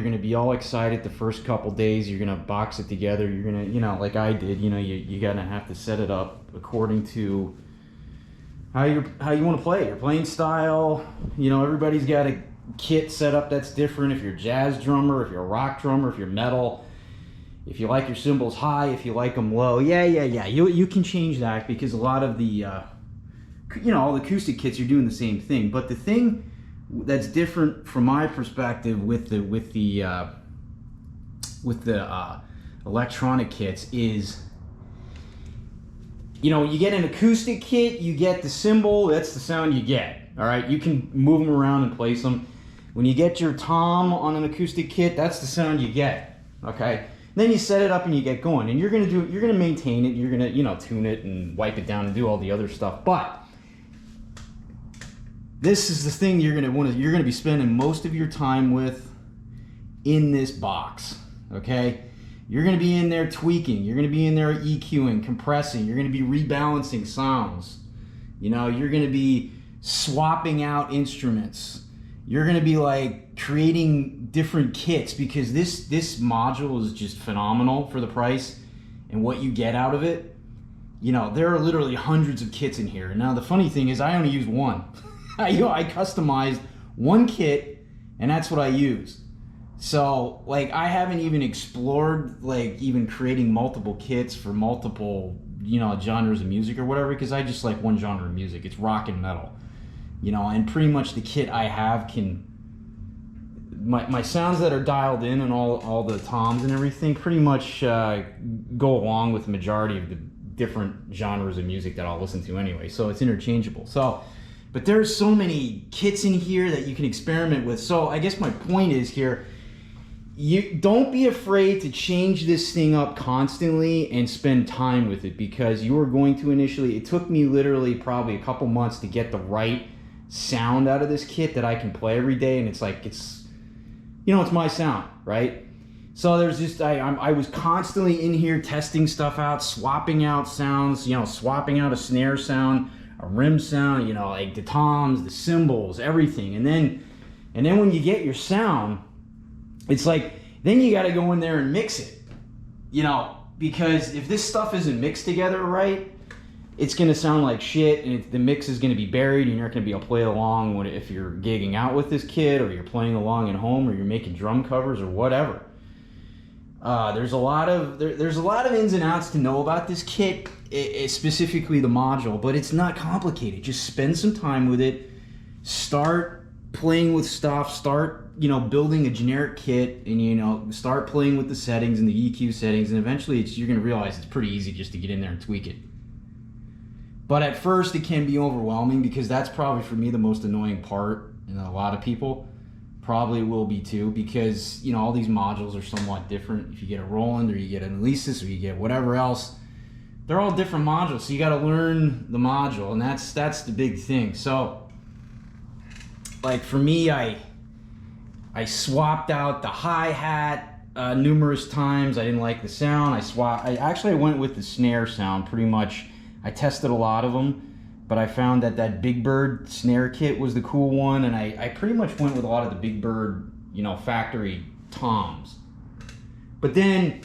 you're going to be all excited the first couple days. You're going to box it together. You're going to, you know, like I did, you know, you're going to have to set it up according to how you want to play, your playing style. You know, everybody's got a kit set up that's different. If you're a jazz drummer, if you're a rock drummer, if you're metal, if you like your cymbals high, if you like them low, you can change that, because a lot of the, you know, all the acoustic kits are doing the same thing. But the thing that's different from my perspective with the electronic kits is, you know, you get an acoustic kit, you get the cymbal, that's the sound you get. All right, you can move them around and place them. When you get your tom on an acoustic kit, that's the sound you get. Okay, then you set it up and you get going, and you're gonna maintain it, you're gonna, you know, tune it and wipe it down and do all the other stuff. But this is the thing you're gonna be spending most of your time with in this box. Okay, you're gonna be in there tweaking, you're gonna be in there EQing, compressing, you're gonna be rebalancing sounds. You know, you're gonna be swapping out instruments. You're gonna be like creating different kits, because this module is just phenomenal for the price and what you get out of it. You know, there are literally hundreds of kits in here. Now the funny thing is, I only use one. I customized one kit, and that's what I use. So like, I haven't even explored like even creating multiple kits for multiple, you know, genres of music or whatever, because I just like one genre of music. It's rock and metal, you know, and pretty much the kit I have can, my sounds that are dialed in and all the toms and everything pretty much go along with the majority of the different genres of music that I'll listen to anyway. So it's interchangeable. So, but there's so many kits in here that you can experiment with. So I guess my point is here, you don't be afraid to change this thing up constantly and spend time with it, because you are going to initially, it took me literally probably a couple months to get the right sound out of this kit that I can play every day. And it's like, it's, you know, it's my sound, right? So there's just, I was constantly in here testing stuff out, swapping out sounds, you know, swapping out a snare sound, a rim sound, you know, like the toms, the cymbals, everything. And then when you get your sound, it's like, then you got to go in there and mix it, you know, because if this stuff isn't mixed together right, it's going to sound like shit, and the mix is going to be buried, and you're not going to be able to play along if you're gigging out with this kit, or you're playing along at home, or you're making drum covers or whatever. There's a lot of ins and outs to know about this kit, specifically the module, but it's not complicated. Just spend some time with it, start playing with stuff, start, you know, building a generic kit, and, you know, start playing with the settings and the EQ settings, and eventually you're going to realize it's pretty easy just to get in there and tweak it. But at first it can be overwhelming, because that's probably for me the most annoying part, and a lot of people probably will be too, because, you know, all these modules are somewhat different. If you get a Roland, or you get an Alesis, or you get whatever else, they're all different modules, so you got to learn the module, and that's the big thing. So like for me, I swapped out the hi-hat numerous times. I didn't like the sound. I went with the snare sound pretty much. I tested a lot of them, but I found that Big Bird snare kit was the cool one, and I pretty much went with a lot of the Big Bird, you know, factory toms. But then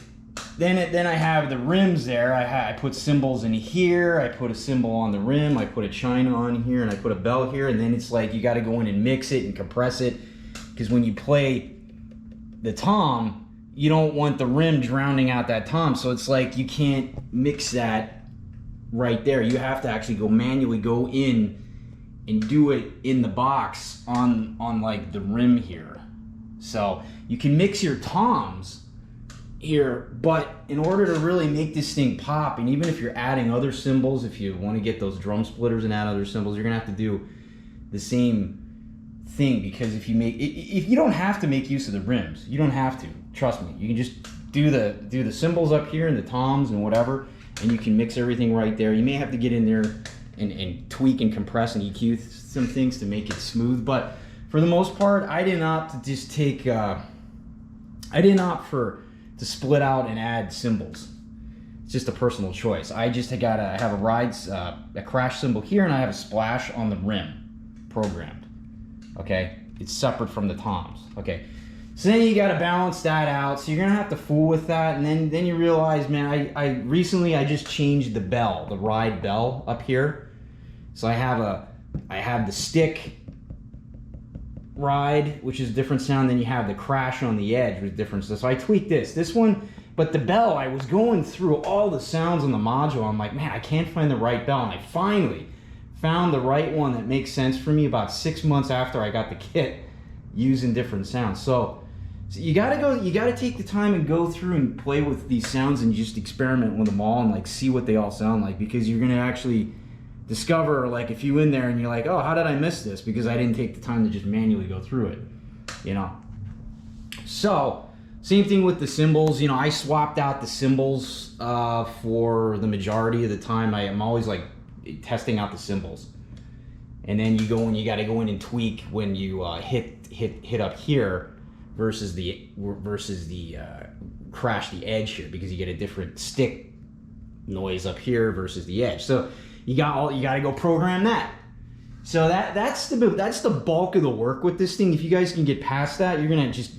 I have the rims there. I put cymbals in here, I put a cymbal on the rim, I put a china on here, and I put a bell here, and then it's like you got to go in and mix it and compress it, because when you play the tom, you don't want the rim drowning out that tom, so it's like you can't mix that right there. You have to actually manually go in and do it in the box on like the rim here. So you can mix your toms here, but in order to really make this thing pop, and even if you're adding other cymbals, if you want to get those drum splitters and add other cymbals, you're gonna have to do the same thing, because if you don't have to make use of the rims, you don't have to, trust me. You can just do the cymbals up here and the toms and whatever, and you can mix everything right there. You may have to get in there and tweak and compress and EQ some things to make it smooth, but for the most part, I didn't opt to just take, I didn't opt to split out and add cymbals. It's just a personal choice. I have a crash cymbal here, and I have a splash on the rim programmed. Okay, it's separate from the toms. Okay, So then you got to balance that out. So you're gonna have to fool with that, and then you realize, man, I recently just changed the bell, the ride bell up here. So I have the stick ride, which is a different sound. Then you have the crash on the edge with different stuff. So I tweaked this one, but the bell, I was going through all the sounds on the module. I'm like, man, I can't find the right bell, and I finally found the right one that makes sense for me about 6 months after I got the kit, using different sounds. So you gotta take the time and go through and play with these sounds and just experiment with them all and like see what they all sound like, because you're gonna actually discover, like, if you in there and you're like, oh, how did I miss this? Because I didn't take the time to just manually go through it, you know. So same thing with the cymbals. You know, I swapped out the cymbals for the majority of the time. I'm always like testing out the cymbals, and then you go and you got to go in and tweak when you hit up here versus the crash the edge here, because you get a different stick noise up here versus the edge. So you got to go program that. So that's the bulk of the work with this thing. If you guys can get past that, you're gonna just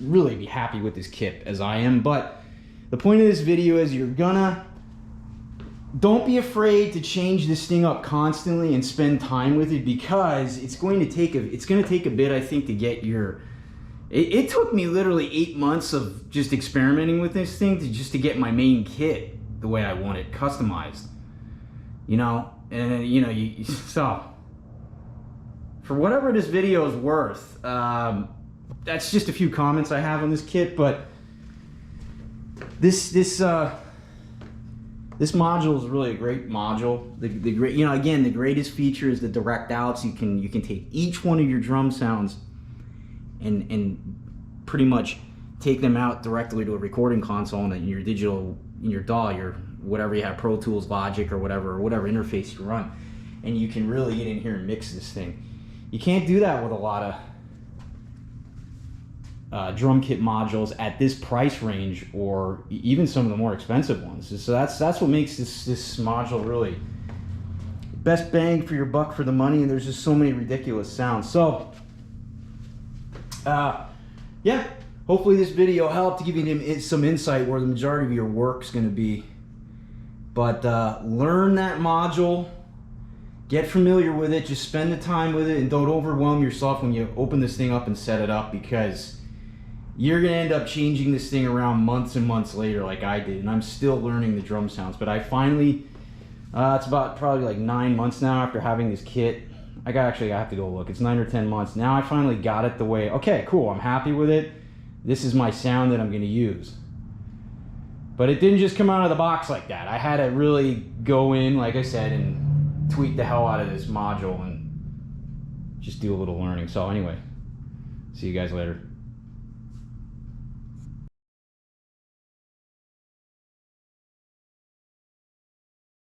really be happy with this kit, as I am. But the point of this video is don't be afraid to change this thing up constantly and spend time with it, because it's going to take a bit, I think, to get your. It took me literally 8 months of just experimenting with this thing to get my main kit the way I want it, customized. You know, and you know, so for whatever this video is worth, that's just a few comments I have on this kit. But this module is really a great module. The great, you know, again, the greatest feature is the direct outs. You can take each one of your drum sounds and pretty much take them out directly to a recording console in your digital, in your DAW, your whatever you have, Pro Tools, Logic, or whatever interface you run, and you can really get in here and mix this thing. You can't do that with a lot of drum kit modules at this price range, or even some of the more expensive ones. So that's what makes this module really best bang for your buck for the money. And there's just so many ridiculous sounds. So yeah, hopefully this video helped to give you some insight where the majority of your work's going to be. But learn that module, get familiar with it, just spend the time with it, and don't overwhelm yourself when you open this thing up and set it up, because you're going to end up changing this thing around months and months later like I did. And I'm still learning the drum sounds, but I finally, it's about probably like 9 months now after having this kit. I have to go look. It's 9 or 10 months. Now I finally got it the way, okay, cool, I'm happy with it. This is my sound that I'm going to use. But it didn't just come out of the box like that. I had to really go in, like I said, and tweak the hell out of this module and just do a little learning. So anyway, see you guys later.